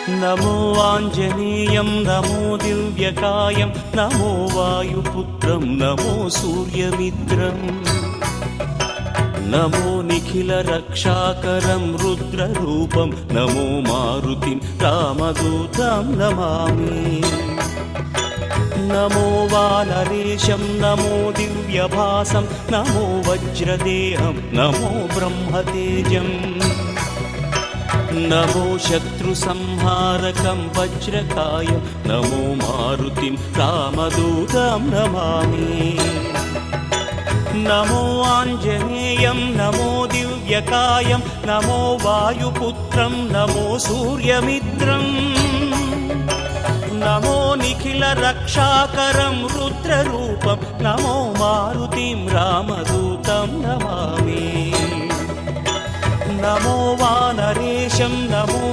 नमो आञ्जनेयं नमो दिव्यकायं नमो वायुपुत्रं नमो सूर्यमित्रम् नमो निखिलरक्षाकरं रुद्ररूपं नमो मारुतिं रामदूतं Namami नमो वानरेशं नमो दिव्यभासं नमो वज्रदेहं नमो ब्रह्मतेजम् नमो शत्रुसंहारकं वज्रकायं नमो मारुतिं रामदूतं Namami नमो आञ्जनेयं नमो दिव्यकायं नमो वायुपुत्रं नमो सूर्यमित्रम् नमो निखिलरक्षाकरं रुद्ररूपं नमो मारुतिं रामदूतं Namami नमो वानरेशं नमो